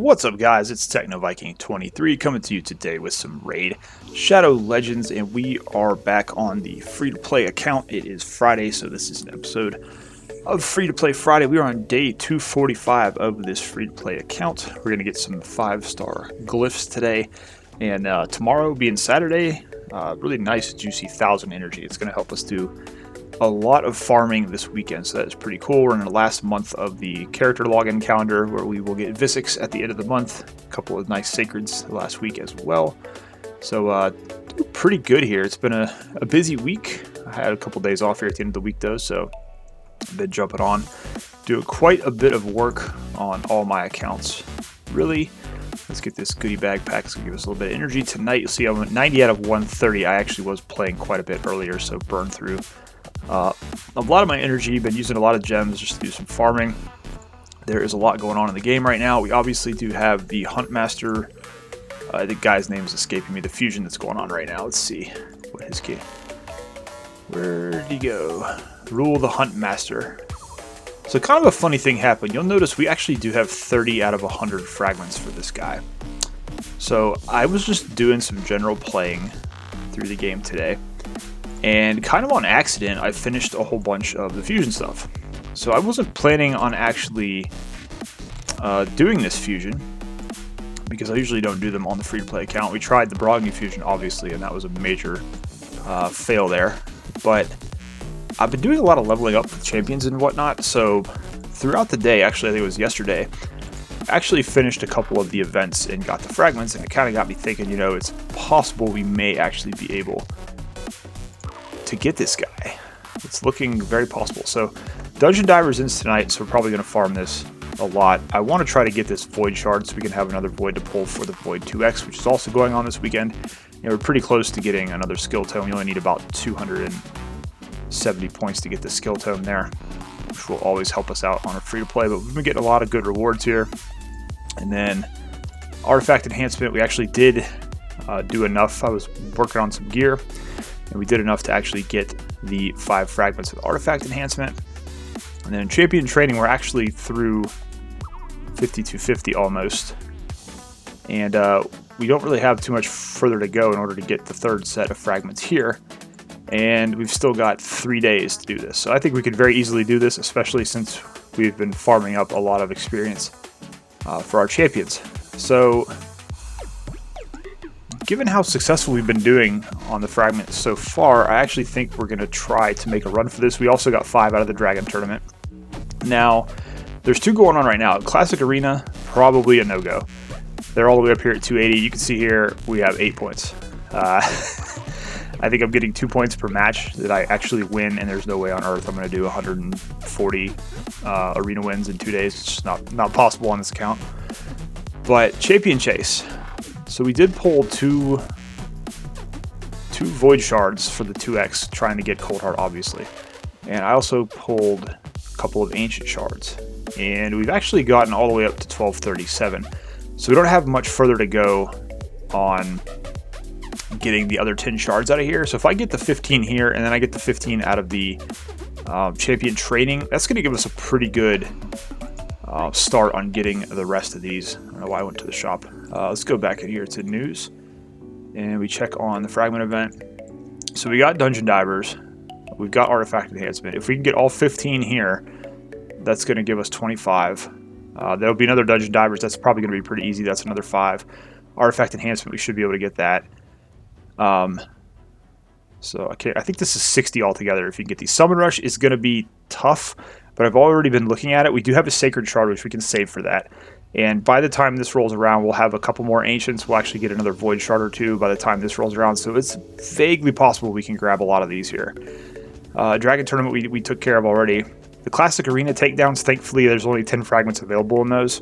What's up, guys? It's TechnoViking23 coming to you today with some Raid Shadow Legends, and we are back on the free-to-play account. It is Friday, so this is an episode of Free-to-Play Friday. We are on day 245 of this free-to-play account. We're going to get some 5-star glyphs today, and tomorrow being Saturday, really nice, juicy 1,000 energy. It's going to help us do a lot of farming this weekend, so that is pretty cool. We're in the last month of the character login calendar where we will get Visix at the end of the month. A couple of nice sacreds last week as well. So pretty good here. It's been a busy week. I had a couple days off here at the end of the week though, so I've been jumping on, doing quite a bit of work on all my accounts. Really, let's get this goodie bag pack. It's gonna give us a little bit of energy tonight. You'll see I'm at 90 out of 130. I actually was playing quite a bit earlier, so burned through a lot of my energy. Been using a lot of gems just to do some farming. There is a lot going on in the game right now. We obviously do have the Huntmaster. The guy's name is escaping me. The fusion that's going on right now. Let's see what his game. Where'd he go? Ruel the Huntmaster. So kind of a funny thing happened. You'll notice we actually do have 30 out of 100 fragments for this guy. So I was just doing some general playing through the game today, and kind of on accident, I finished a whole bunch of the fusion stuff. So I wasn't planning on actually doing this fusion, because I usually don't do them on the free-to-play account. We tried the Brogni fusion, obviously, and that was a major fail there. But I've been doing a lot of leveling up with champions and whatnot, so throughout the day, actually I think it was yesterday, I actually finished a couple of the events and got the fragments, and it kind of got me thinking, you know, it's possible we may actually be able to get this guy. It's looking very possible. So Dungeon Divers ends tonight, so we're probably going to farm this a lot. I want to try to get this Void Shard so we can have another Void to pull for the Void 2X, which is also going on this weekend. You know, we're pretty close to getting another skill tome. We only need about 270 points to get the skill tome there, which will always help us out on a free-to-play, but we've been getting a lot of good rewards here. And then Artifact Enhancement, we actually did do enough. I was working on some gear, and we did enough to actually get the 5 fragments with Artifact Enhancement. And then Champion Training, we're actually through 5250 almost. And we don't really have too much further to go in order to get the 3rd set of fragments here. And we've still got 3 days to do this. So I think we could very easily do this, especially since we've been farming up a lot of experience for our champions. So given how successful we've been doing on the fragments so far, I actually think we're going to try to make a run for this. We also got 5 out of the Dragon Tournament. Now, there's 2 going on right now. Classic Arena, probably a no-go. They're all the way up here at 280. You can see here we have 8 points. I think I'm getting 2 points per match that I actually win, and there's no way on earth I'm going to do 140 arena wins in 2 days. It's just not possible on this account. But Champion Chase. So we did pull two Void Shards for the 2X, trying to get Cold Heart, obviously. And I also pulled a couple of Ancient Shards. And we've actually gotten all the way up to 1237. So we don't have much further to go on getting the other 10 shards out of here. So if I get the 15 here, and then I get the 15 out of the Champion Training, that's going to give us a pretty good start on getting the rest of these. I don't know why I went to the shop. Let's go back in here to news, and we check on the fragment event. So we got Dungeon Divers, we've got Artifact Enhancement. If we can get all 15 here, that's going to give us 25. There'll be another Dungeon Divers. That's probably going to be pretty easy. That's another 5. Artifact Enhancement, we should be able to get that. So okay, I think this is 60 altogether. If you can get these. Summon Rush is going to be tough, but I've already been looking at it. We do have a Sacred Shard, which we can save for that. And by the time this rolls around, we'll have a couple more Ancients. We'll actually get another Void Shard or 2 by the time this rolls around. So it's vaguely possible we can grab a lot of these here. Dragon Tournament we took care of already. The Classic Arena takedowns, thankfully, there's only 10 fragments available in those.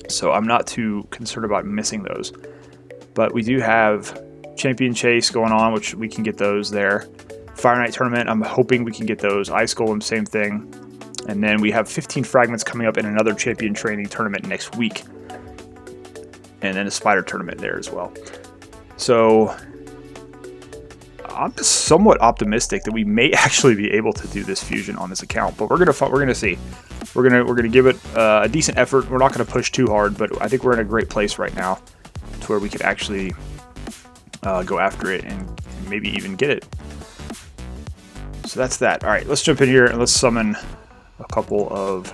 So I'm not too concerned about missing those. But we do have Champion Chase going on, which we can get those there. Fire Knight Tournament, I'm hoping we can get those. Ice Golem, same thing. And then we have 15 fragments coming up in another Champion Training Tournament next week. And then a Spider Tournament there as well. So I'm somewhat optimistic that we may actually be able to do this fusion on this account, but we're gonna see. We're gonna give it a decent effort. We're not gonna push too hard, but I think we're in a great place right now to where we could actually go after it and maybe even get it. So that's that. All right, let's jump in here and let's summon a couple of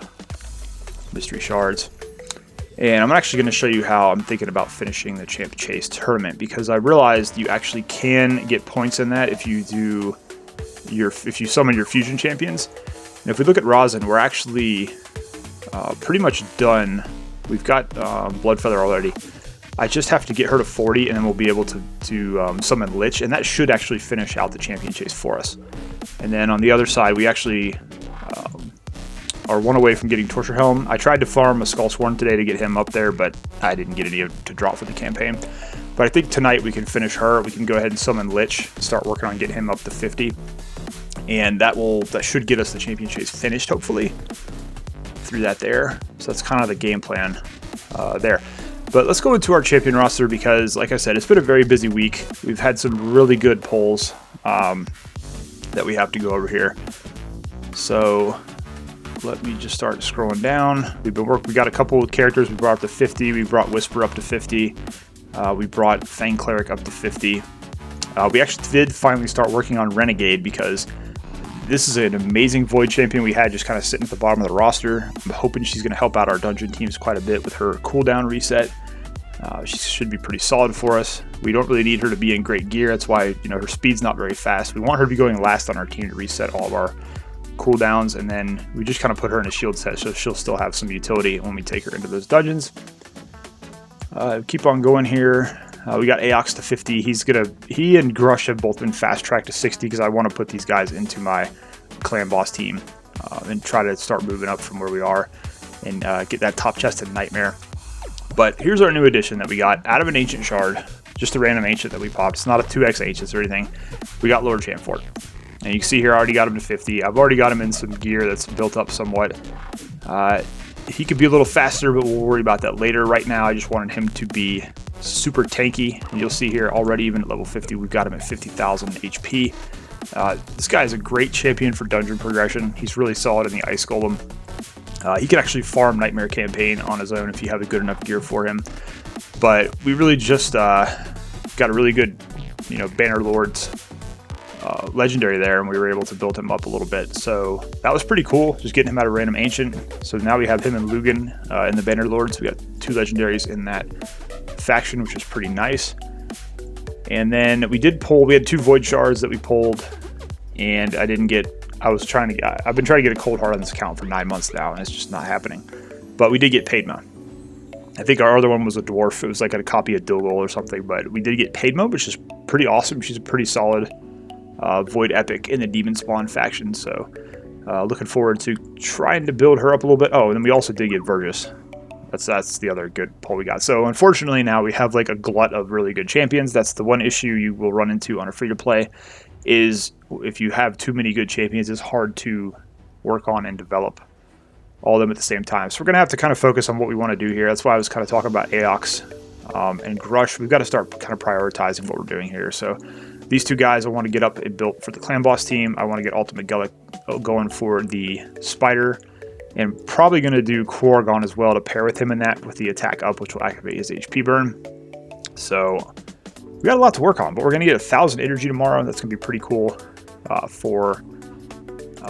mystery shards. And I'm actually going to show you how I'm thinking about finishing the Champ Chase tournament, because I realized you actually can get points in that if you summon your fusion champions. And if we look at Rosin, we're actually pretty much done. We've got Bloodfeather already. I just have to get her to 40, and then we'll be able to summon Lich, and that should actually finish out the Champion Chase for us. And then on the other side, we actually are one away from getting Torture Helm. I tried to farm a Skull Sworn today to get him up there, but I didn't get any to drop for the campaign. But I think tonight we can finish her. We can go ahead and summon Lich, start working on getting him up to 50. And that should get us the Champion Chase finished, hopefully, through that there. So that's kind of the game plan there. But let's go into our champion roster because, like I said, it's been a very busy week. We've had some really good polls that we have to go over here. So let me just start scrolling down. We got a couple of characters we brought up to 50. We brought Whisper up to 50. We brought Fang Cleric up to 50. We actually did finally start working on Renegade because this is an amazing Void champion we had just kind of sitting at the bottom of the roster. I'm hoping she's going to help out our dungeon teams quite a bit with her cooldown reset. She should be pretty solid for us. We don't really need her to be in great gear. That's why, you know, her speed's not very fast. We want her to be going last on our team to reset all of our cooldowns, and then we just kind of put her in a shield set so she'll still have some utility when we take her into those dungeons. Keep on going here. We got Aox to 50. He and Grush have both been fast tracked to 60 because I want to put these guys into my clan boss team and try to start moving up from where we are and get that top chest in Nightmare. But here's our new addition that we got out of an ancient shard, just a random ancient that we popped. It's not a 2x ancient or anything. We got Lord Chamfort. And you can see here, I already got him to 50. I've already got him in some gear that's built up somewhat. He could be a little faster, but we'll worry about that later. Right now, I just wanted him to be super tanky. And you'll see here already, even at level 50, we've got him at 50,000 HP. This guy is a great champion for dungeon progression. He's really solid in the Ice Golem. He can actually farm Nightmare Campaign on his own if you have a good enough gear for him. But we really just got a really good, Banner Lord's legendary there, and we were able to build him up a little bit. So that was pretty cool, just getting him out of random ancient. So now we have him and Lugan in the Banner Lords. We got 2 legendaries in that faction, which is pretty nice. And then we had 2 Void Shards that we pulled, and I've been trying to get a Cold Heart on this account for 9 months now, and it's just not happening. But we did get Padma. I think our other one was a dwarf. It was like a copy of Dilgol or something, but we did get Padma, which is pretty awesome. She's a pretty solid Void Epic in the Demon Spawn faction, so looking forward to trying to build her up a little bit. Oh, and then we also did get Vergis. That's the other good pull we got. So unfortunately now we have like a glut of really good champions. That's the one issue you will run into on a free-to-play, is if you have too many good champions, it's hard to work on and develop all of them at the same time. So we're going to have to kind of focus on what we want to do here. That's why I was kind of talking about Aox and Grush. We've got to start kind of prioritizing what we're doing here. So these 2 guys I want to get up and built for the clan boss team. I want to get Ultimate Gullick going for the Spider, and probably going to do Quargon as well to pair with him in that with the attack up, which will activate his HP burn. So we got a lot to work on, but we're going to get 1,000 energy tomorrow, and that's going to be pretty cool for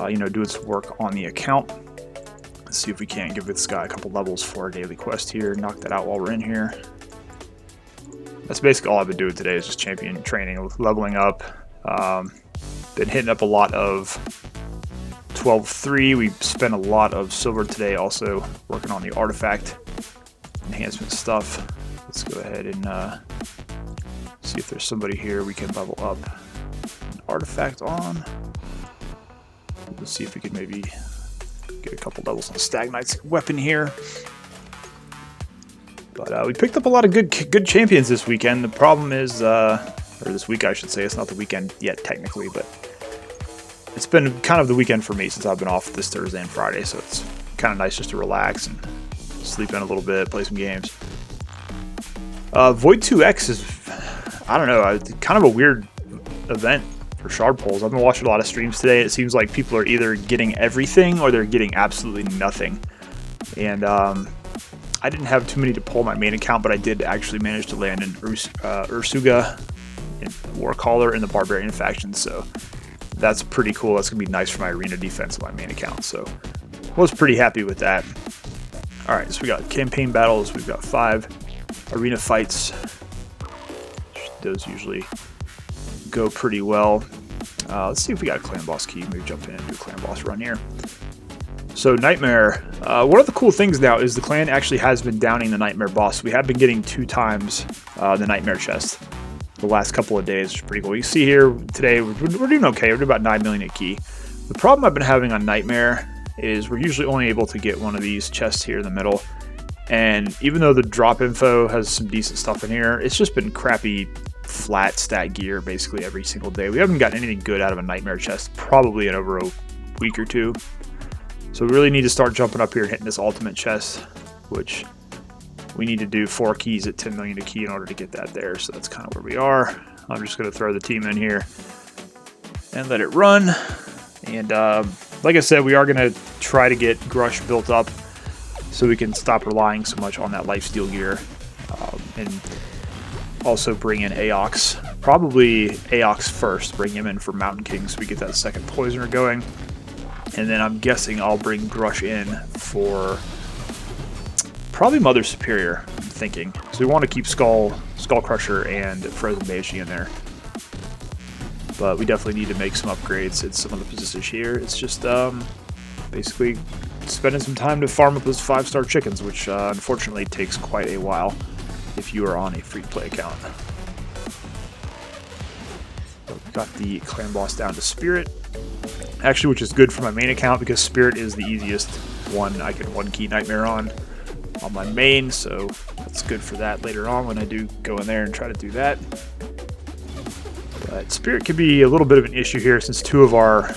doing some work on the account. Let's see if we can't give this guy a couple levels for our daily quest here. Knock that out while we're in here. That's basically all I've been doing today, is just champion training, leveling up. Been hitting up a lot of 12-3. We spent a lot of silver today also working on the artifact enhancement stuff. Let's go ahead and see if there's somebody here we can level up an artifact on. Let's see if we can maybe get a couple levels on Stag Knight's weapon here. But we picked up a lot of good champions this weekend. The problem is, or this week I should say, it's not the weekend yet technically, but it's been kind of the weekend for me since I've been off this Thursday and Friday, so it's kind of nice just to relax and sleep in a little bit, play some games. Void 2X is, I don't know, kind of a weird event. for shard poles. I've been watching a lot of streams today. It seems like people are either getting everything or they're getting absolutely nothing. And I didn't have too many to pull my main account, but I did actually manage to land in Ursuga, in Warcaller, and the Barbarian faction. So that's pretty cool. That's going to be nice for my arena defense on my main account. So was pretty happy with that. All right, so we got campaign battles. We've got 5 arena fights. Those usually go pretty well. Let's see if we got a clan boss key. Maybe jump in and do a clan boss run here. So Nightmare, one of the cool things now is the clan actually has been downing the Nightmare boss. We have been getting 2 times the Nightmare chest the last couple of days, which is pretty cool. You see here today, we're doing okay. We're doing about 9 million a key. The problem I've been having on Nightmare is we're usually only able to get one of these chests here in the middle. And even though the drop info has some decent stuff in here, it's just been crappy flat stat gear basically every single day. We haven't gotten anything good out of a Nightmare chest probably in over a week or 2. So we really need to start jumping up here and hitting this ultimate chest, which we need to do 4 keys at 10 million a key in order to get that there. So that's kind of where we are. I'm just going to throw the team in here and let it run. And like I said, we are going to try to get Grush built up so we can stop relying so much on that lifesteal gear. And also bring in Aox. Probably Aox first. Bring him in for Mountain King so we get that second poisoner going. And then I'm guessing I'll bring Grush in for probably Mother Superior, I'm thinking. So we want to keep Skull Crusher and Frozen Banshee in there. But we definitely need to make some upgrades at some of the positions here. It's just basically spending some time to farm up those 5-star chickens, which unfortunately takes quite a while if you are on a free-to-play account. So we got the clan boss down to Spirit. Actually, which is good for my main account because Spirit is the easiest one I can 1-key Nightmare on my main, so that's good for that later on when I do go in there and try to do that. But Spirit could be a little bit of an issue here since 2 of our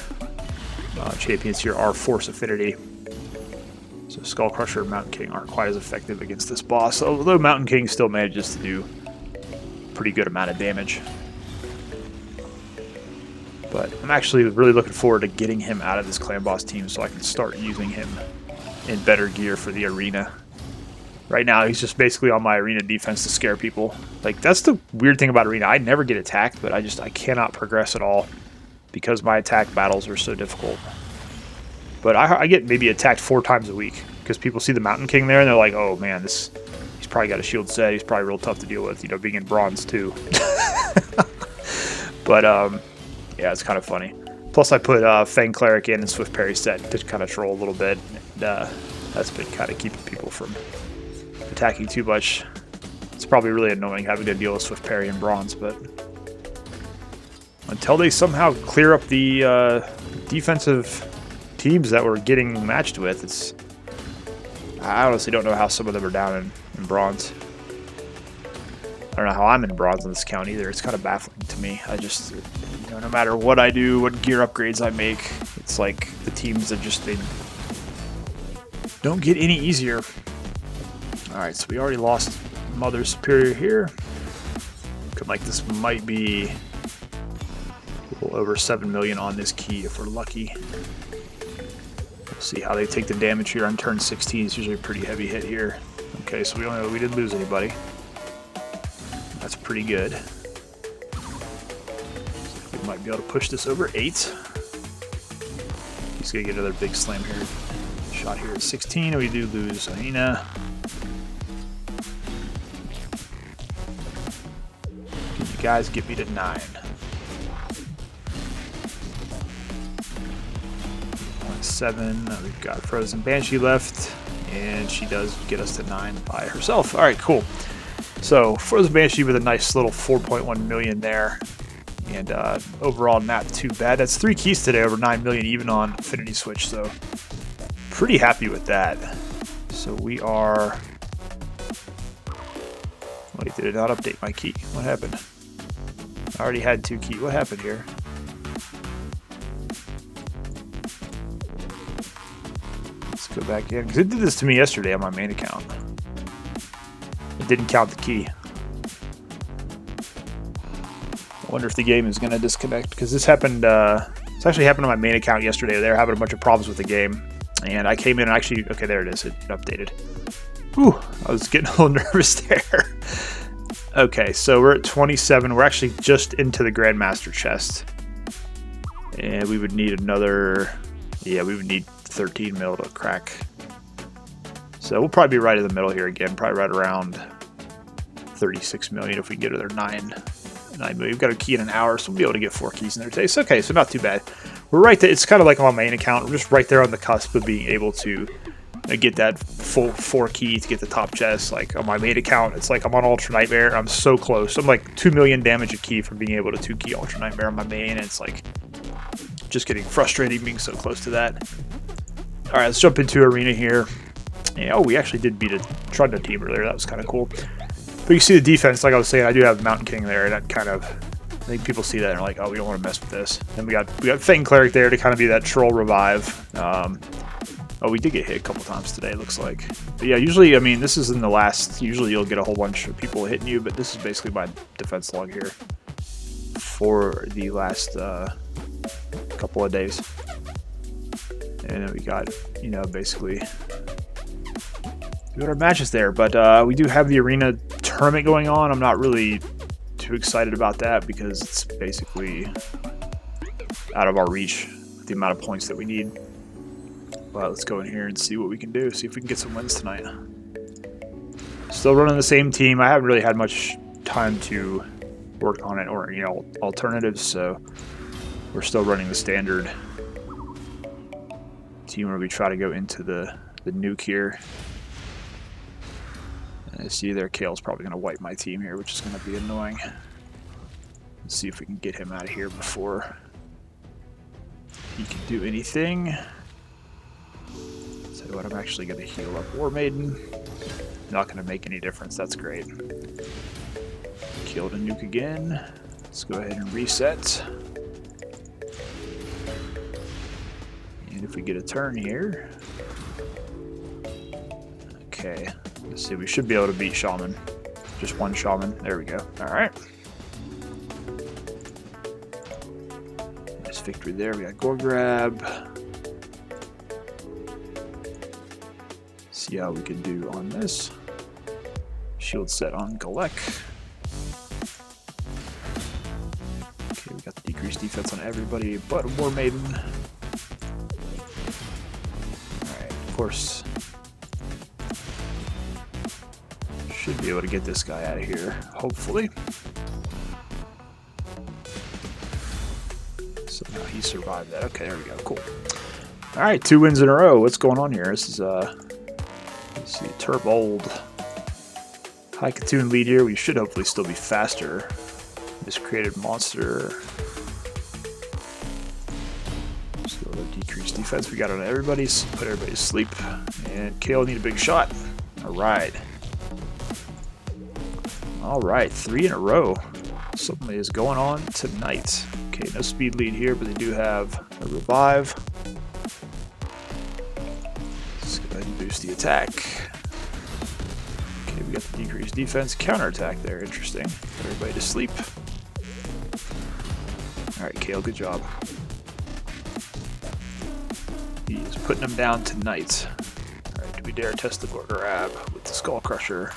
champions here are Force Affinity. So Skull Crusher and Mountain King aren't quite as effective against this boss, although Mountain King still manages to do a pretty good amount of damage. But I'm actually really looking forward to getting him out of this clan boss team so I can start using him in better gear for the arena. Right now, he's just basically on my arena defense to scare people. Like, that's the weird thing about arena. I never get attacked, but I cannot progress at all because my attack battles are so difficult. But I get maybe attacked 4 times a week because people see the Mountain King there and they're like, oh man, he's probably got a shield set. He's probably real tough to deal with, you know, being in bronze too. But, yeah, it's kind of funny. Plus, I put Fang Cleric in and Swift Parry set to kind of troll a little bit. And, that's been kind of keeping people from attacking too much. It's probably really annoying having to deal with Swift Parry in bronze, but until they somehow clear up the defensive teams that we're getting matched with, I honestly don't know how some of them are down in bronze. I don't know how I'm in bronze on this account either. It's kind of baffling to me. I just, you know, no matter what I do, what gear upgrades I make, it's like the teams that just, they don't get any easier. Alright, so we already lost Mother Superior here. Looking like this might be a little over 7 million on this key if we're lucky. We'll see how they take the damage here on turn 16. It's usually a pretty heavy hit here. Okay, so we didn't lose anybody. That's pretty good. We might be able to push this over 8. He's going to get another big slam here. Shot here at 16, and we do lose Aina. Can you guys get me to 9? 7. We've got Frozen Banshee left, and she does get us to 9 by herself. All right, cool. So Frozen Banshee with a nice little 4.1 million there, and overall not too bad. That's 3 keys today, over 9 million even on Affinity Switch, so pretty happy with that. So we are... Wait, did it not update my key? What happened? I already had 2 keys. What happened here? Let's go back in, because it did this to me yesterday on my main account. It didn't count the key. I wonder if the game is going to disconnect, because this happened, it's actually happened on my main account yesterday. They were having a bunch of problems with the game, and I came in and actually, okay, there it is, it updated. Whew, I was getting a little nervous there. Okay, so we're at 27, we're actually just into the Grandmaster chest. And we would need another, yeah, we would need 13 mil to crack. So we'll probably be right in the middle here again, probably right around 36 million if we get to their 9 million. We've got a key in an hour, so we'll be able to get 4 keys in there today. So okay, so not too bad. We're right there. It's kind of like on my main account. We're just right there on the cusp of being able to get that full 4 key to get the top chest. Like on my main account, it's like I'm on Ultra Nightmare. I'm so close. I'm like 2 million damage a key from being able to 2 key Ultra Nightmare on my main. And it's like just getting frustrating being so close to that. All right, let's jump into arena here. Yeah, oh, we actually did beat a Trunda team earlier. That was kind of cool. But you see the defense, like I was saying, I do have Mountain King there, and that kind of, I think people see that and are like, oh, we don't want to mess with this. And we got Fang Cleric there to kind of be that troll revive. Oh, we did get hit a couple times today, it looks like. But yeah, usually, I mean, this is in the last, usually you'll get a whole bunch of people hitting you, but this is basically my defense log here for the last couple of days. And then we got, you know, basically we got our matches there, but we do have the arena tournament going on. I'm not really too excited about that because it's basically out of our reach, the amount of points that we need. But let's go in here and see what we can do, see if we can get some wins tonight. Still running the same team. I haven't really had much time to work on it or, you know, alternatives, so we're still running the standard team where we try to go into the nuke here. And I see there, Kale's probably going to wipe my team here, which is going to be annoying. Let's see if we can get him out of here before he can do anything. So what, I'm actually going to heal up War Maiden. Not going to make any difference, that's great. Killed a nuke again. Let's go ahead and reset. And if we get a turn here. Okay, let's see, we should be able to beat Shaman. Just one Shaman, there we go. Alright. Nice victory there, we got Gore Grab. See how we can do on this. Shield set on Galek. Okay, we got the decreased defense on everybody but War Maiden. Alright, of course. Should be able to get this guy out of here, hopefully. So now he survived that. Okay, there we go, cool. Alright, 2 wins in a row. What's going on here? This is, let's see, Turbold. High Katoon lead here. We should hopefully still be faster. Miscreated Monster. Let's go with a decreased defense. We got on everybody. Put everybody to sleep. And Kale need a big shot. Alright. Alright, 3 in a row. Something is going on tonight. Okay, no speed lead here, but they do have a revive. Let's go ahead and boost the attack. Okay, we got the decreased defense. Counterattack there, interesting. Put everybody to sleep. Alright, Kale, good job. He is putting them down tonight. Alright, do we dare test the Gore Grab with the Skull Crusher?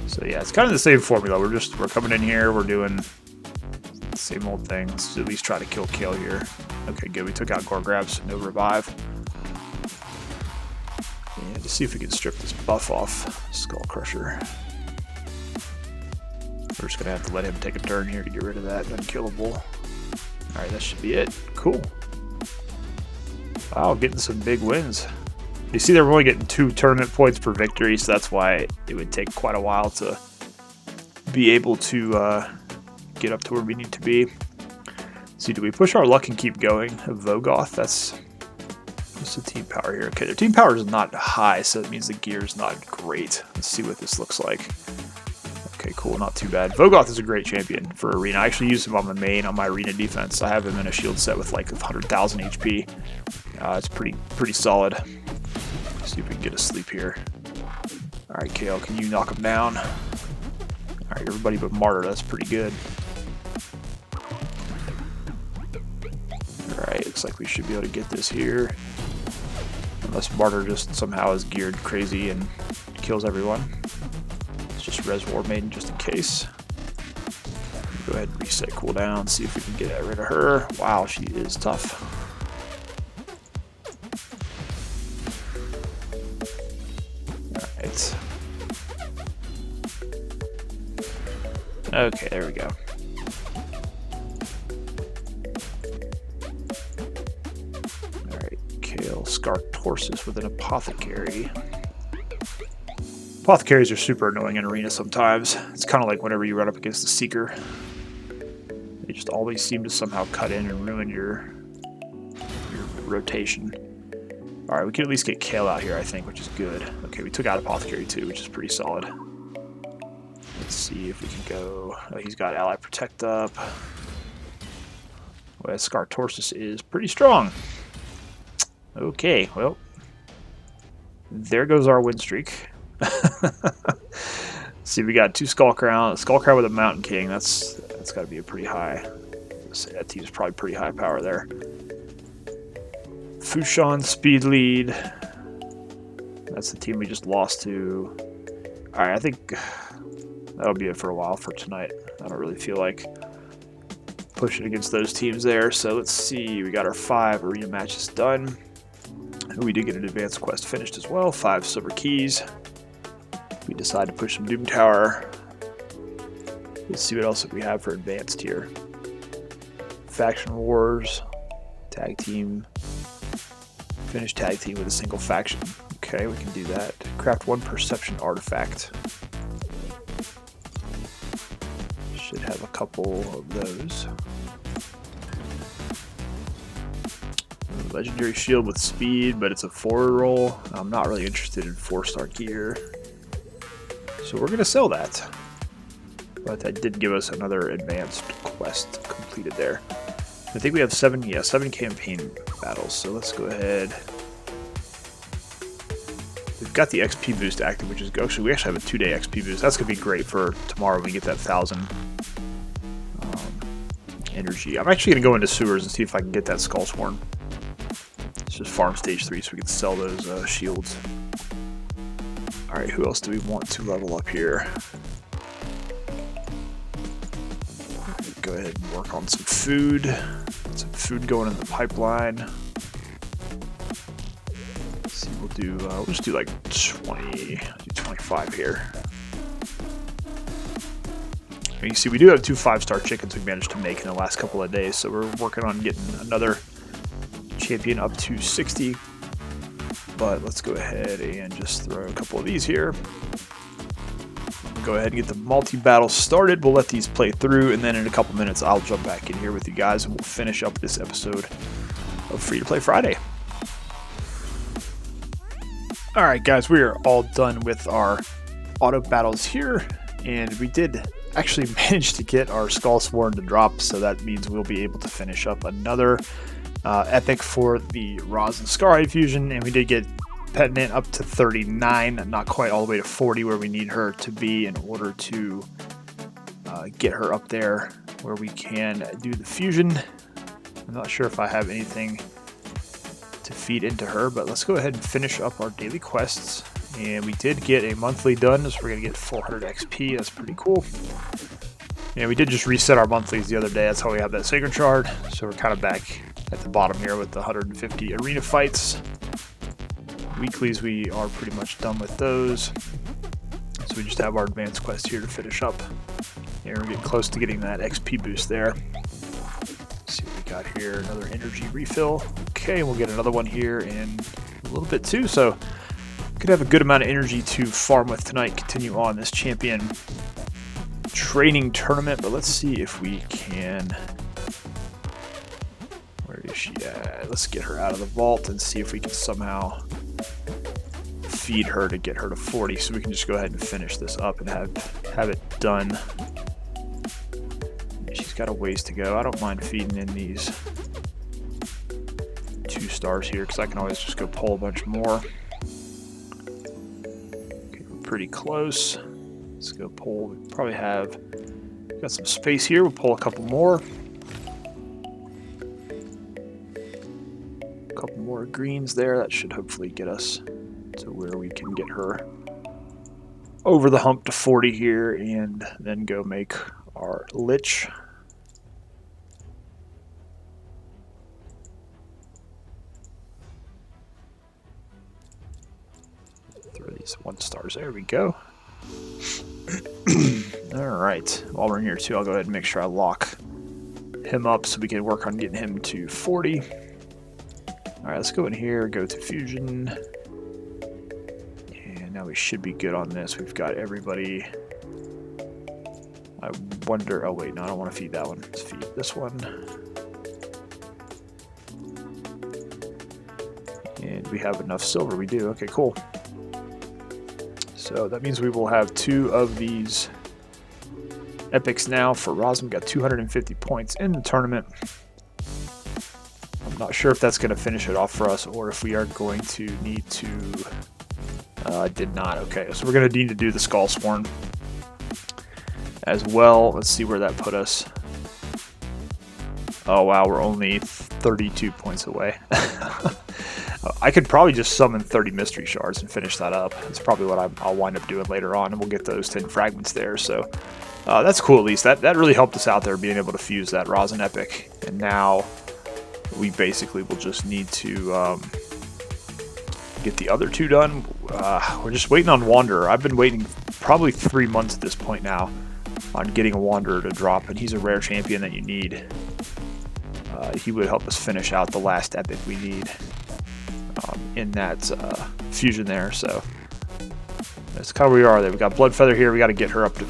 So yeah, it's kind of the same formula. We're coming in here, we're doing the same old thing. Let's at least try to kill Kale here. Okay, good. We took out Gore Grab, so no revive. And to see if we can strip this buff off Skull Crusher. We're just gonna have to let him take a turn here to get rid of that unkillable. Alright, that should be it. Cool. Wow, getting some big wins. You see, they're only getting 2 tournament points per victory, so that's why it would take quite a while to be able to get up to where we need to be. See, do we push our luck and keep going? Vogoth, what's the team power here? Okay, their team power is not high, so it means the gear is not great. Let's see what this looks like. Okay, cool, not too bad. Vogoth is a great champion for arena. I actually use him on the main on my arena defense. I have him in a shield set with like 100,000 HP. It's pretty solid. See if we can get a sleep here. Alright, Kale, can you knock him down? Alright, everybody but Martyr, that's pretty good. Alright, looks like we should be able to get this here. Unless Martyr just somehow is geared crazy and kills everyone. It's just Reservoir Maiden just in case. Go ahead and reset cooldown, see if we can get rid of her. Wow, she is tough. Alright. Okay, there we go. Alright, Kale, Scartorsus with an Apothecary. Apothecaries are super annoying in Arena sometimes. It's kind of like whenever you run up against the Seeker. They just always seem to somehow cut in and ruin your rotation. Alright, we can at least get Kale out here, I think, which is good. Okay, we took out Apothecary too, which is pretty solid. Let's see if we can go... Oh, he's got Ally Protect up. Well, Scartorsus is pretty strong. Okay, well, there goes our win streak. See, we got 2 Skull Crown with a Mountain King. That's got to be a pretty high. That team's probably pretty high power there. Fushan Speed Lead. That's the team we just lost to. All right, I think that'll be it for a while for tonight. I don't really feel like pushing against those teams there. So let's see. We got our 5 arena matches done. We did get an advanced quest finished as well. 5 silver keys. We decide to push some Doom Tower. Let's see what else we have for advanced here. Faction Wars. Tag Team. Finish Tag Team with a single faction. Okay, we can do that. Craft 1 Perception Artifact. Should have a couple of those. Legendary Shield with speed, but it's a forward roll. I'm not really interested in 4-star gear. So we're going to sell that. But that did give us another advanced quest completed there. I think we have 7 campaign battles, so let's go ahead. We've got the XP boost active, which is actually, we actually have a 2-day XP boost. That's going to be great for tomorrow when we get that 1,000 energy. I'm actually going to go into sewers and see if I can get that Skullsworn. It's just farm stage 3 so we can sell those shields. Alright, who else do we want to level up here? Go ahead and work on some food. Some food going in the pipeline. Let's see, we'll just do like 25 here. You see, we do have 2 5-star chickens we managed to make in the last couple of days, so we're working on getting another champion up to 60. But let's go ahead and just throw a couple of these here. Go ahead and get the multi-battle started. We'll let these play through, and then in a couple minutes I'll jump back in here with you guys and we'll finish up this episode of Free to Play Friday. Alright guys, we are all done with our auto battles here, and we did actually manage to get our Skullsworn to drop, so that means we'll be able to finish up another epic for the Rosin Scarhide fusion, and we did get Petinant up to 39, not quite all the way to 40 where we need her to be in order to get her up there where we can do the fusion. I'm not sure if I have anything to feed into her, but let's go ahead and finish up our daily quests. And we did get a monthly done, so we're going to get 400 XP. That's pretty cool. And we did just reset our monthlies the other day. That's how we have that Sacred Shard. So we're kind of back at the bottom here with the 150 arena fights. Weeklies, we are pretty much done with those. So we just have our advanced quest here to finish up. And we're getting close to getting that XP boost there. Let's see what we got here. Another energy refill. Okay, we'll get another one here in a little bit too. So could have a good amount of energy to farm with tonight. Continue on this champion training tournament. But let's see if we can... Where is she at? Let's get her out of the vault and see if we can somehow feed her to get her to 40, so we can just go ahead and finish this up and have it done. She's got a ways to go. I don't mind feeding in these 2 stars here because I can always just go pull a bunch more. Okay, we're pretty close. Let's go pull. We probably have got some space here. We'll pull a couple more. A couple more greens there. That should hopefully get us to where we can get her over the hump to 40 here, and then go make our lich. Throw these 1 stars. There we go. Alright, while we're in here too, I'll go ahead and make sure I lock him up so we can work on getting him to 40. Alright, let's go in here, go to fusion. And now we should be good on this. We've got everybody. I wonder, oh wait, no, I don't want to feed that one. Let's feed this one. And we have enough silver, we do. Okay, cool. So that means we will have 2 of these epics now for Rosin. We got 250 points in the tournament. I'm not sure if that's going to finish it off for us, or if we are going to need to... did not. Okay, so we're going to need to do the Skull Sworn as well. Let's see where that put us. Oh wow, we're only 32 points away. I could probably just summon 30 mystery shards and finish that up. That's probably what I'll wind up doing later on, and we'll get those 10 fragments there. So that's cool. At least that really helped us out there, being able to fuse that Rosin epic. And now we basically will just need to get the other 2 done. We're just waiting on Wanderer. I've been waiting probably 3 months at this point now on getting a Wanderer to drop, and he's a rare champion that you need. He would help us finish out the last epic we need in that fusion there. So that's kind of where we are there. We got Bloodfeather here. We got to get her up to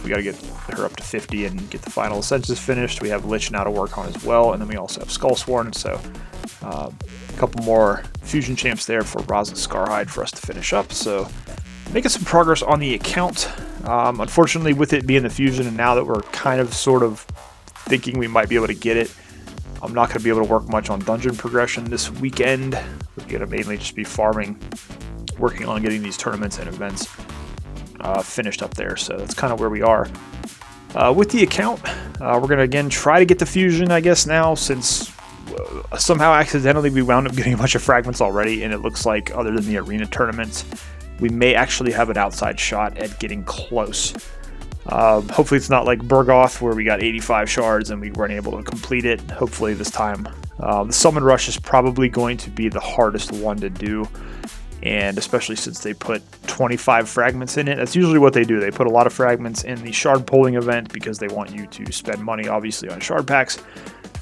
50 and get the final Ascensions finished. We have Lich now to work on as well, and then we also have Skullsworn. So a couple more fusion champs there for Rosin Scarhide for us to finish up. So making some progress on the account. Unfortunately, with it being the fusion, and now that we're kind of sort of thinking we might be able to get it, I'm not going to be able to work much on dungeon progression this weekend. We're going to mainly just be farming, working on getting these tournaments and events finished up there. So that's kind of where we are with the account. We're going to again try to get the fusion, I guess, now, since somehow accidentally we wound up getting a bunch of fragments already, and it looks like other than the arena tournaments, we may actually have an outside shot at getting close. Hopefully it's not like Burgoth where we got 85 shards and we weren't able to complete it. Hopefully this time. The Summon Rush is probably going to be the hardest one to do, and especially since they put 25 fragments in it. That's usually what they do. They put a lot of fragments in the shard pulling event because they want you to spend money, obviously, on shard packs.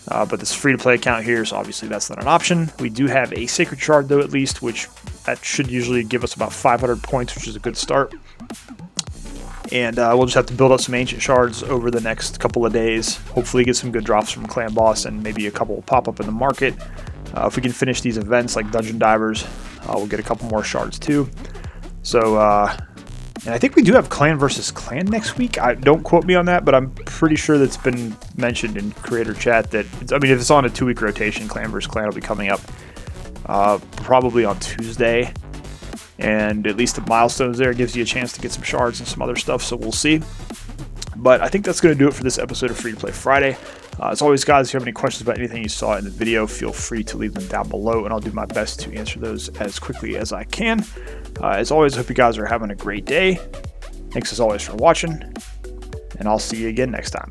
But this free-to-play account here, so obviously that's not an option. We do have a Sacred Shard, though, at least, which that should usually give us about 500 points, which is a good start. And we'll just have to build up some Ancient Shards over the next couple of days. Hopefully get some good drops from Clan Boss, and maybe a couple pop up in the market. If we can finish these events like Dungeon Divers, we'll get a couple more shards too. So, and I think we do have Clan versus Clan next week. Don't quote me on that, but I'm pretty sure that's been mentioned in creator chat that, I mean, if it's on a 2-week rotation, Clan versus Clan will be coming up probably on Tuesday. And at least the milestones there gives you a chance to get some shards and some other stuff, so we'll see. But I think that's going to do it for this episode of Free to Play Friday. As always, guys, if you have any questions about anything you saw in the video, feel free to leave them down below, and I'll do my best to answer those as quickly as I can. As always, I hope you guys are having a great day. Thanks as always for watching, and I'll see you again next time.